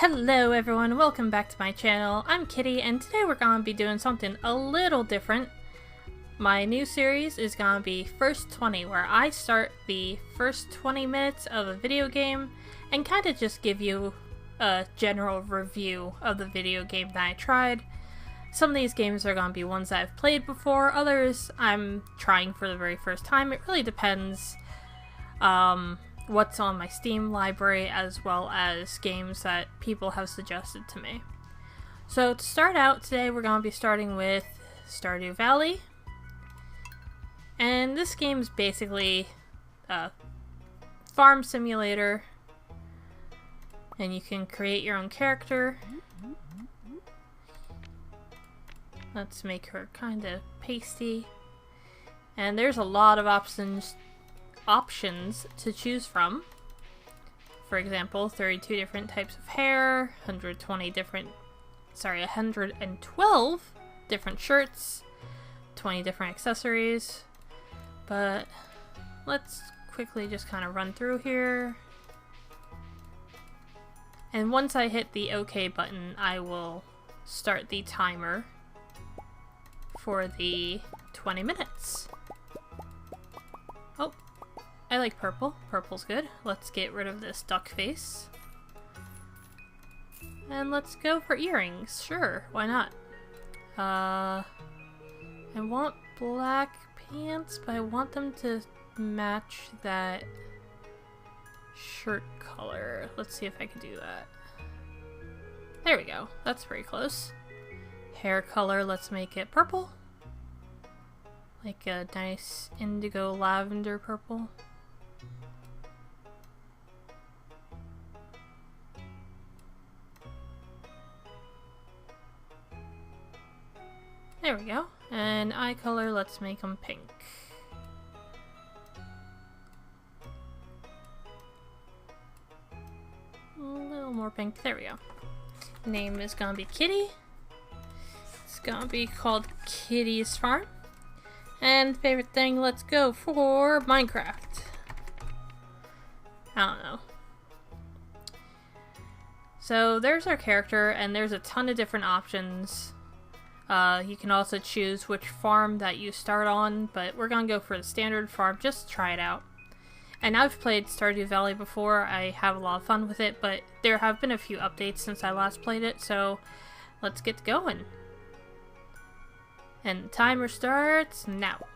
Hello everyone, welcome back to my channel. I'm Kitty and today we're going to be doing something a little different. My new series is going to be First 20, where I start the first 20 minutes of a video game and kind of just give you a general review of the video game that I tried. Some of these games are going to be ones that I've played before, others I'm trying for the very first time. It really depends what's on my Steam library as well as games that people have suggested to me. So to start out today we're going to be starting with Stardew Valley. And this game is basically a farm simulator. And you can create your own character. Let's make her kind of pasty. And there's a lot of options to choose from. For example, 32 different types of hair, 112 different shirts, 20 different accessories. But let's quickly just kind of run through here. And once I hit the OK button, I will start the timer for the 20 minutes. Oh, I like purple. Purple's good. Let's get rid of this duck face. And let's go for earrings. Sure, why not? I want black pants, but I want them to match that shirt color. Let's see if I can do that. There we go. That's pretty close. Hair color, let's make it purple. Like a nice indigo lavender purple. There we go. And eye color, let's make them pink. A little more pink. There we go. Name is gonna be Kitty. It's gonna be called Kitty's Farm. And favorite thing, let's go for Minecraft. I don't know. So there's our character, and there's a ton of different options. You can also choose which farm that you start on, but we're gonna go for the standard farm, just to try it out. And I've played Stardew Valley before, I have a lot of fun with it, but there have been a few updates since I last played it, so let's get going. And the timer starts now.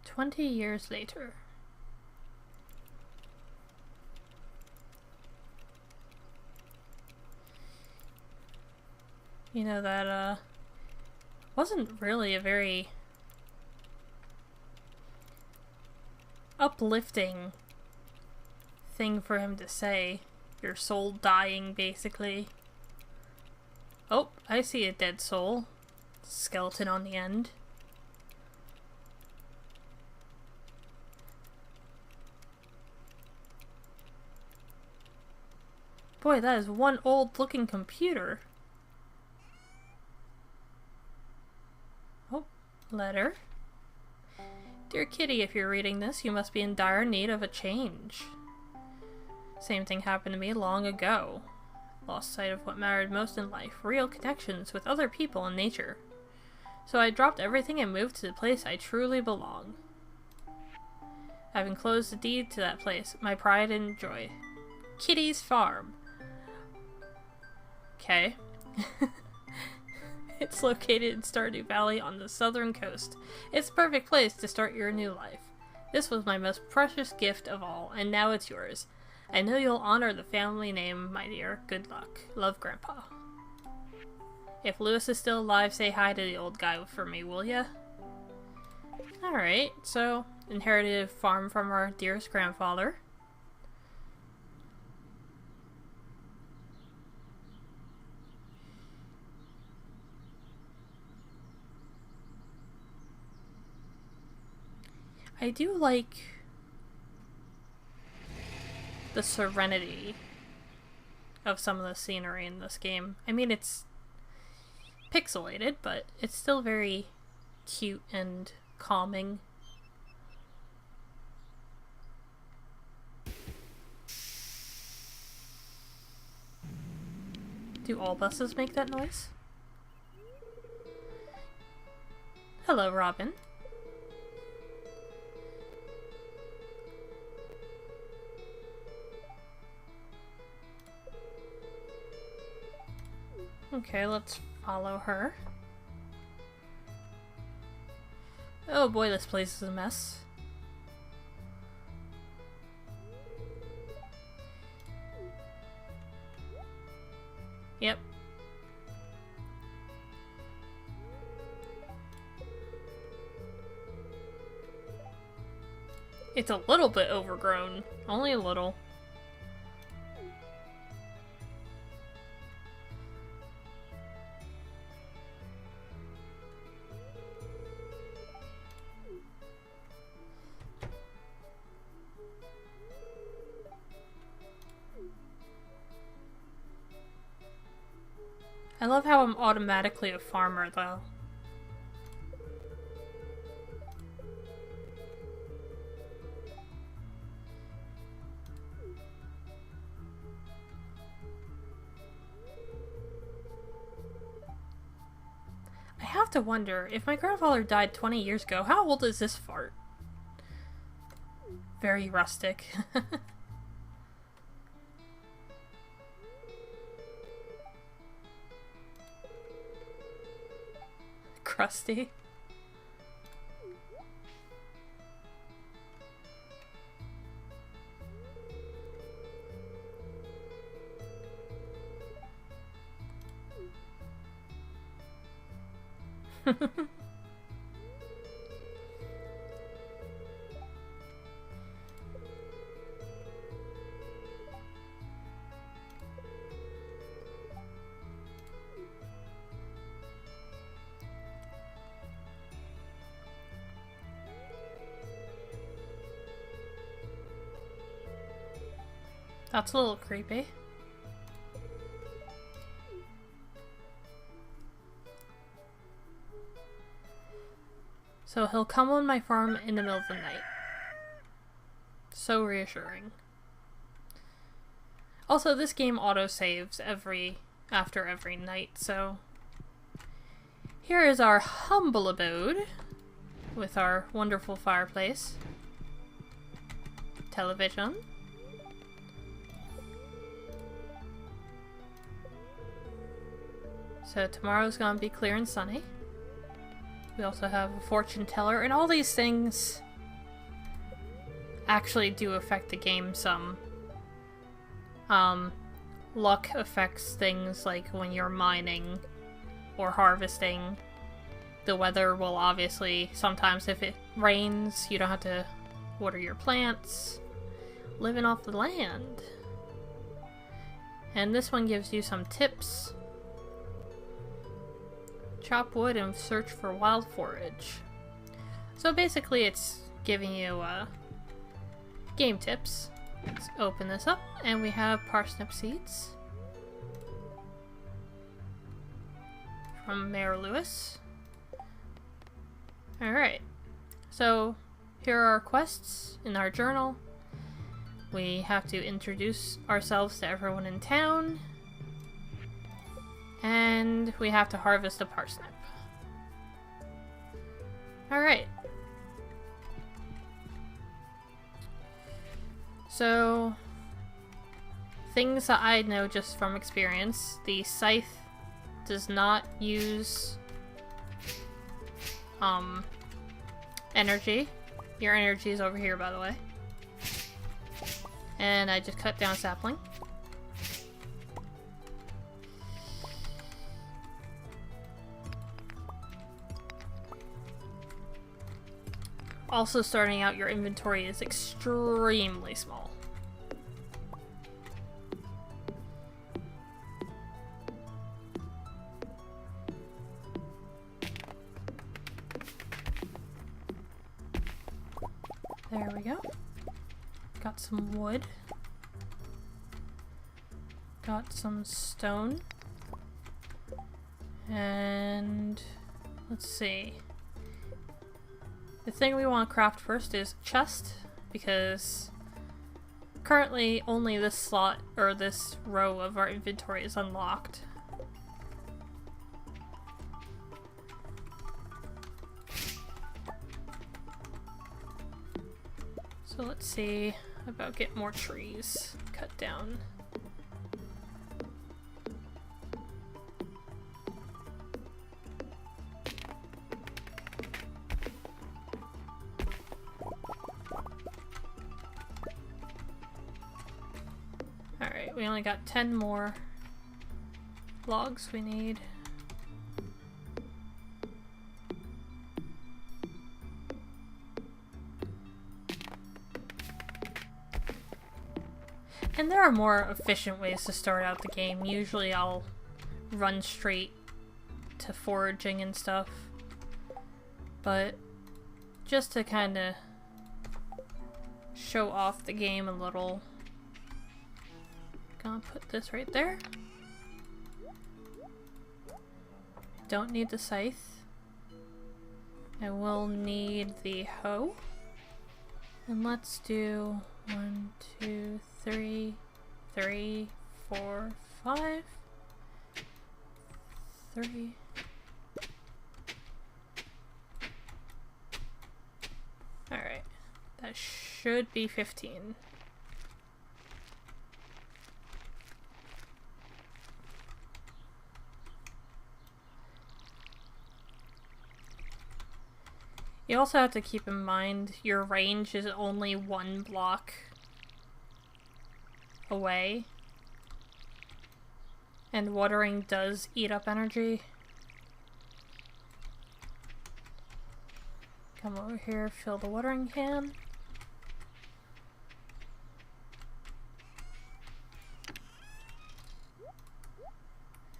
"20 years later." You know, that wasn't really a very uplifting thing for him to say. Your soul dying, basically. Oh, I see a dead soul. Skeleton on the end. Boy, that is one old-looking computer. Oh, letter. "Dear Kitty, if you're reading this, you must be in dire need of a change. Same thing happened to me long ago. Lost sight of what mattered most in life, real connections with other people and nature. So I dropped everything and moved to the place I truly belong. I've enclosed the deed to that place, my pride and joy. Kitty's Farm. Okay. It's located in Stardew Valley on the southern coast. It's the perfect place to start your new life. This was my most precious gift of all, and now it's yours. I know you'll honor the family name, my dear. Good luck. Love, Grandpa. If Lewis is still alive, say hi to the old guy for me, will ya? Alright, so inherited a farm from our dearest grandfather. I do like the serenity of some of the scenery in this game. I mean, it's pixelated, but it's still very cute and calming. Do all buses make that noise? Hello, Robin. Okay, let's follow her. Oh boy, this place is a mess. Yep. It's a little bit overgrown. Only a little. I love how I'm automatically a farmer, though. I have to wonder, if my grandfather died 20 years ago, how old is this fart? Very rustic. Crusty. That's a little creepy. So he'll come on my farm in the middle of the night. So reassuring. Also, this game auto-saves after every night, so... Here is our humble abode with our wonderful fireplace. Television. So tomorrow's gonna be clear and sunny. We also have a fortune teller, and all these things actually do affect the game some. Luck affects things like when you're mining or harvesting. The weather will obviously, sometimes if it rains, you don't have to water your plants. Living off the land. And this one gives you some tips. Chop wood and search for wild forage. So basically it's giving you game tips. Let's open this up and we have parsnip seeds from Mayor Lewis. Alright, so here are our quests in our journal. We have to introduce ourselves to everyone in town. And we have to harvest a parsnip. Alright. So, things that I know just from experience, the scythe does not use energy. Your energy is over here, by the way. And I just cut down a sapling. Also, starting out, your inventory is extremely small. There we go. Got some wood. Got some stone. And let's see. The thing we want to craft first is a chest, because currently only this slot, or this row of our inventory is unlocked. So let's see about getting more trees cut down. Alright, we only got 10 more logs we need. And there are more efficient ways to start out the game. Usually I'll run straight to foraging and stuff. But just to kind of show off the game a little, gonna put this right there. Don't need the scythe. I will need the hoe. And let's do 1, 2, 3, 3, 4, 5, 3. Alright, that should be 15. You also have to keep in mind your range is only 1 block away, and watering does eat up energy. Come over here, fill the watering can.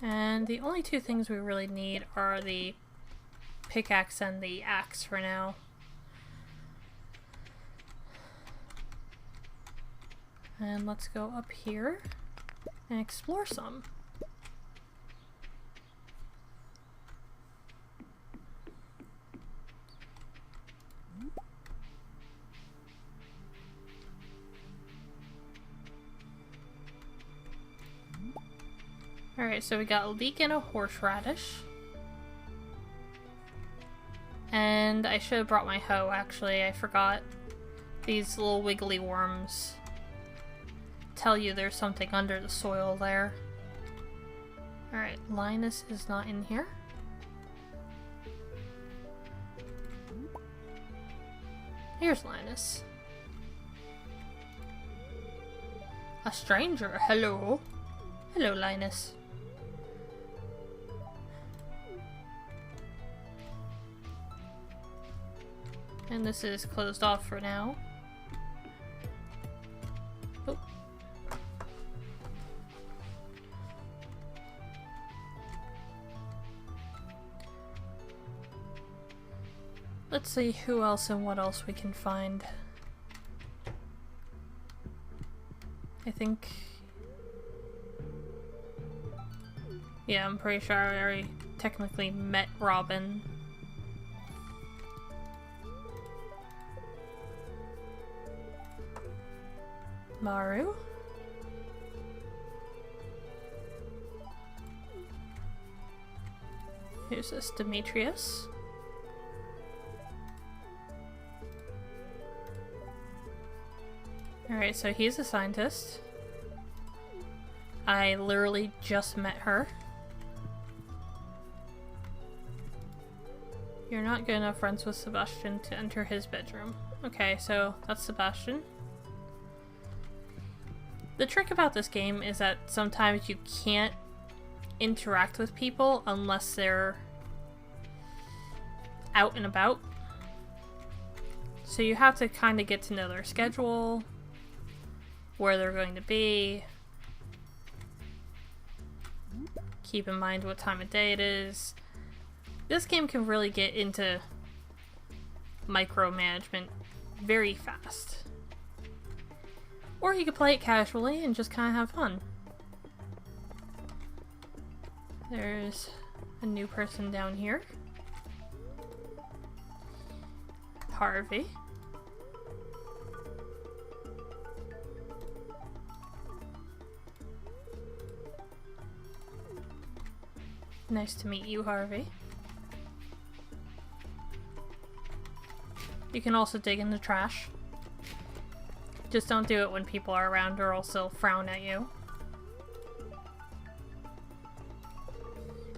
And the only 2 things we really need are the pickaxe and the axe for now. And let's go up here and explore some. Alright, so we got a leek and a horseradish. And I should have brought my hoe, actually. I forgot. These little wiggly worms tell you there's something under the soil there. Alright, Linus is not in here. Here's Linus. A stranger, hello. Hello, Linus. And this is closed off for now. Oh. Let's see who else and what else we can find. I think... yeah, I'm pretty sure I already technically met Robin. Maru? Who's this? Demetrius. Alright, so he's a scientist. I literally just met her. You're not good enough friends with Sebastian to enter his bedroom. Okay, so that's Sebastian. The trick about this game is that sometimes you can't interact with people unless they're out and about. So you have to kind of get to know their schedule, where they're going to be, keep in mind what time of day it is. This game can really get into micromanagement very fast. Or you could play it casually and just kind of have fun. There's a new person down here. Harvey. Nice to meet you, Harvey. You can also dig in the trash. Just don't do it when people are around or else they'll frown at you.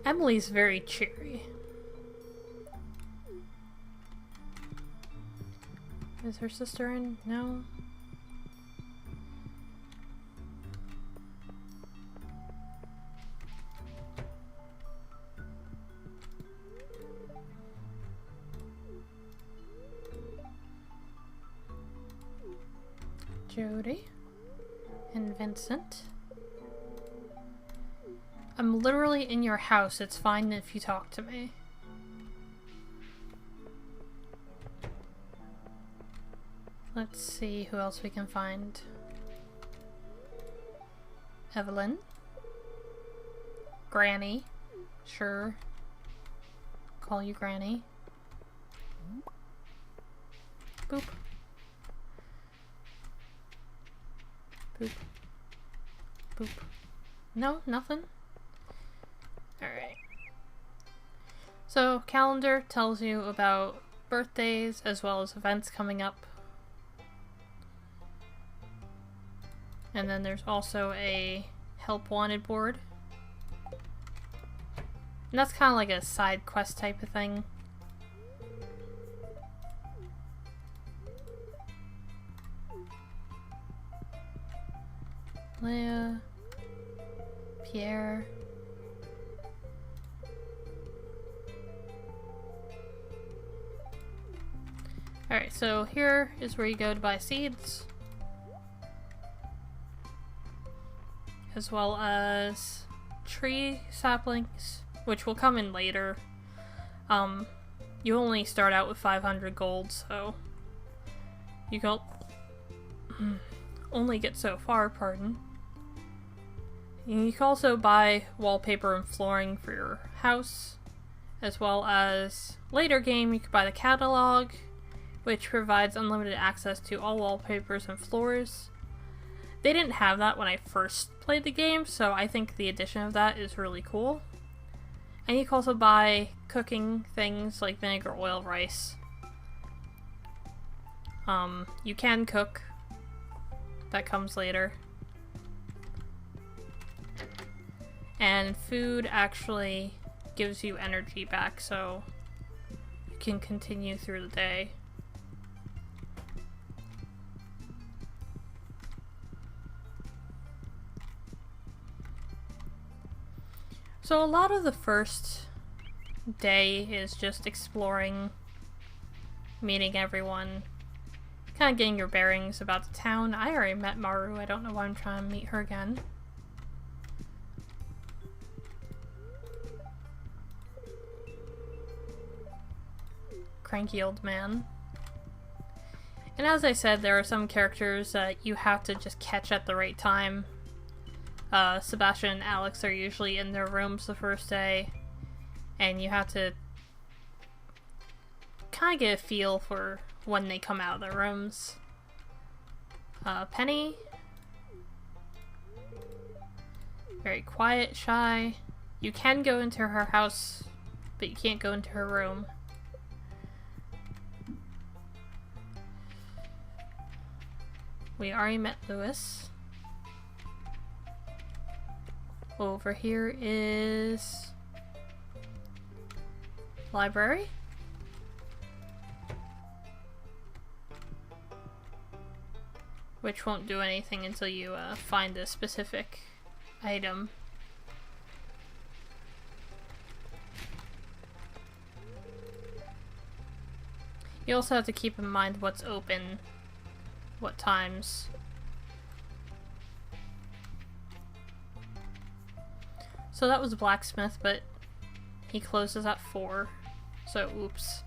Emily's very cheery. Is her sister in? No? Jody and Vincent. I'm literally in your house. It's fine if you talk to me. Let's see who else we can find. Evelyn. Granny. Sure. Call you Granny. Boop. Boop. Boop. No, nothing? Alright. So, calendar tells you about birthdays as well as events coming up. And then there's also a help wanted board. And that's kind of like a side quest type of thing. Leah, Pierre. Alright, so here is where you go to buy seeds. As well as tree saplings, which will come in later. You only start out with 500 gold, so you can only get so far, pardon. You can also buy wallpaper and flooring for your house, as well as later game you can buy the catalog, which provides unlimited access to all wallpapers and floors. They didn't have that when I first played the game, so I think the addition of that is really cool. And you can also buy cooking things like vinegar, oil, rice. You can cook. That comes later. And food actually gives you energy back, so you can continue through the day. So a lot of the first day is just exploring, meeting everyone, kind of getting your bearings about the town. I already met Maru. I don't know why I'm trying to meet her again. Cranky old man. And as I said, there are some characters that you have to just catch at the right time. Sebastian and Alex are usually in their rooms the first day, and you have to kind of get a feel for when they come out of their rooms. Penny. Very quiet, shy. You can go into her house but you can't go into her room. We already met Lewis. Over here is library. Which won't do anything until you find a specific item. You also have to keep in mind what's open, what times. So that was a blacksmith, but he closes at 4, so oops.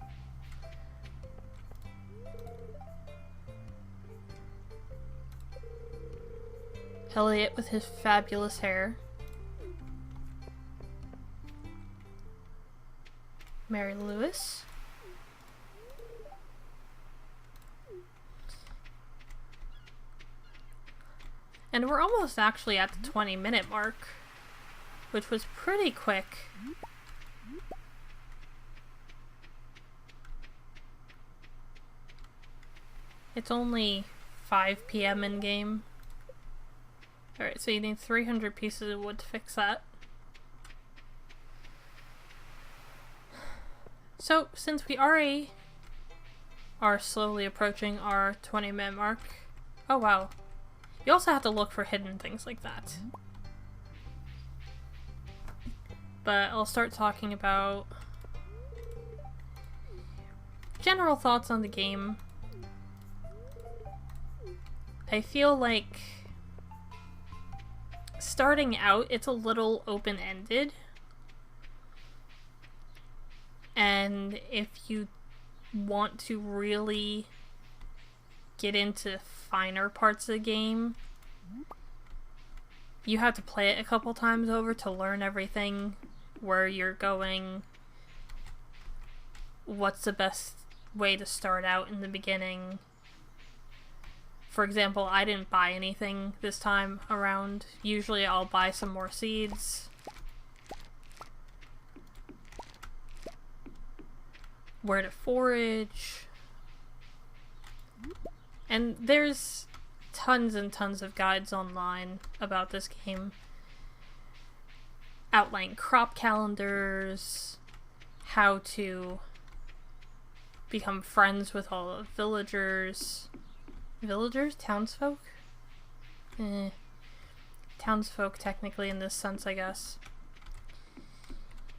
Elliot with his fabulous hair. Mary Lewis. And we're almost actually at the 20-minute mark, which was pretty quick. It's only 5 PM in game. Alright, so you need 300 pieces of wood to fix that. So, since we already are slowly approaching our 20-minute mark... Oh wow. You also have to look for hidden things like that. But I'll start talking about general thoughts on the game. I feel like starting out, it's a little open-ended. And if you want to really get into finer parts of the game, you have to play it a couple times over to learn everything, where you're going, what's the best way to start out in the beginning. For example, I didn't buy anything this time around. Usually I'll buy some more seeds. Where to forage. And there's tons and tons of guides online about this game. Outline crop calendars, how to become friends with all the villagers. Villagers? Townsfolk? Townsfolk technically in this sense, I guess.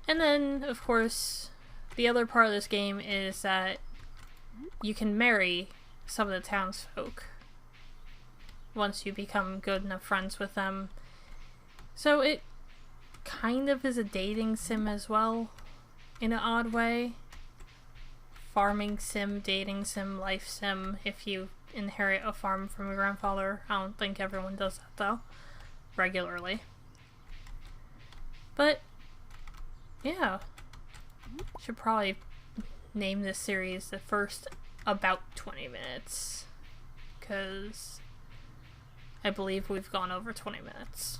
And then, of course, the other part of this game is that you can marry some of the townsfolk once you become good enough friends with them. So it kind of is a dating sim as well, in an odd way. Farming sim, dating sim, life sim, if you inherit a farm from your grandfather. I don't think everyone does that though, regularly. But, yeah. Should probably name this series the first about 20 minutes, because I believe we've gone over 20 minutes.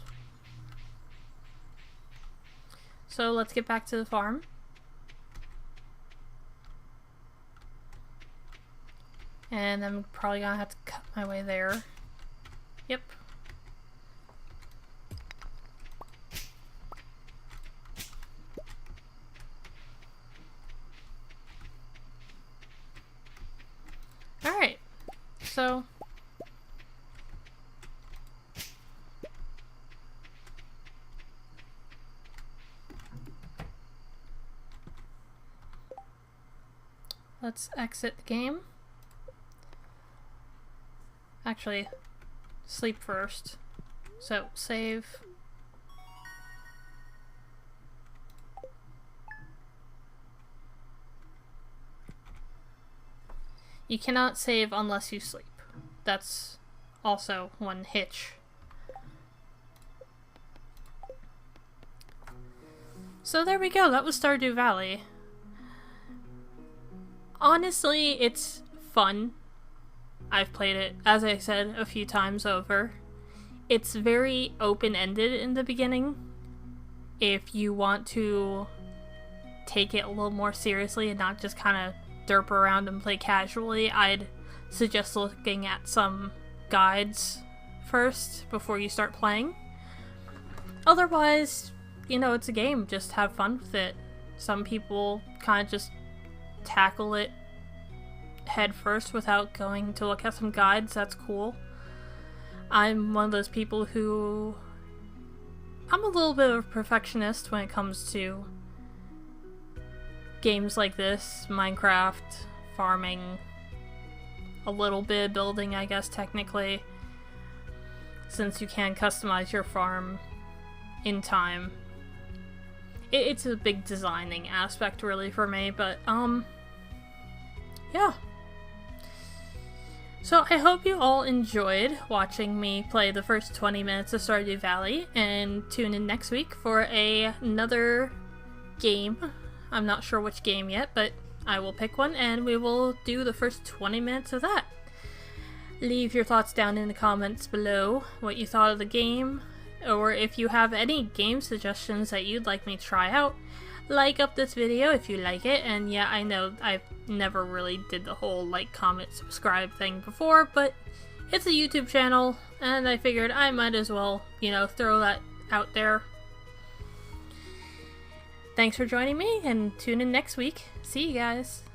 So let's get back to the farm. And I'm probably gonna have to cut my way there. Yep. Alright, so let's exit the game. Actually, sleep first. So, save. You cannot save unless you sleep. That's also one hitch. So there we go, that was Stardew Valley. Honestly, it's fun. I've played it, as I said, a few times over. It's very open-ended in the beginning. If you want to take it a little more seriously and not just kind of derp around and play casually, I'd suggest looking at some guides first before you start playing. Otherwise, you know, it's a game. Just have fun with it. Some people kind of just tackle it head first without going to look at some guides. That's cool. I'm one of those people who... I'm a little bit of a perfectionist when it comes to games like this. Minecraft, farming, a little bit of building, I guess, technically. Since you can customize your farm in time. It's a big designing aspect really for me, but yeah. So I hope you all enjoyed watching me play the first 20 minutes of Stardew Valley, and tune in next week for another game. I'm not sure which game yet, but I will pick one and we will do the first 20 minutes of that. Leave your thoughts down in the comments below, what you thought of the game, or if you have any game suggestions that you'd like me to try out. Like up this video if you like it, and yeah, I know I've never really did the whole like, comment, subscribe thing before, but it's a YouTube channel, and I figured I might as well, you know, throw that out there. Thanks for joining me, and tune in next week. See you guys!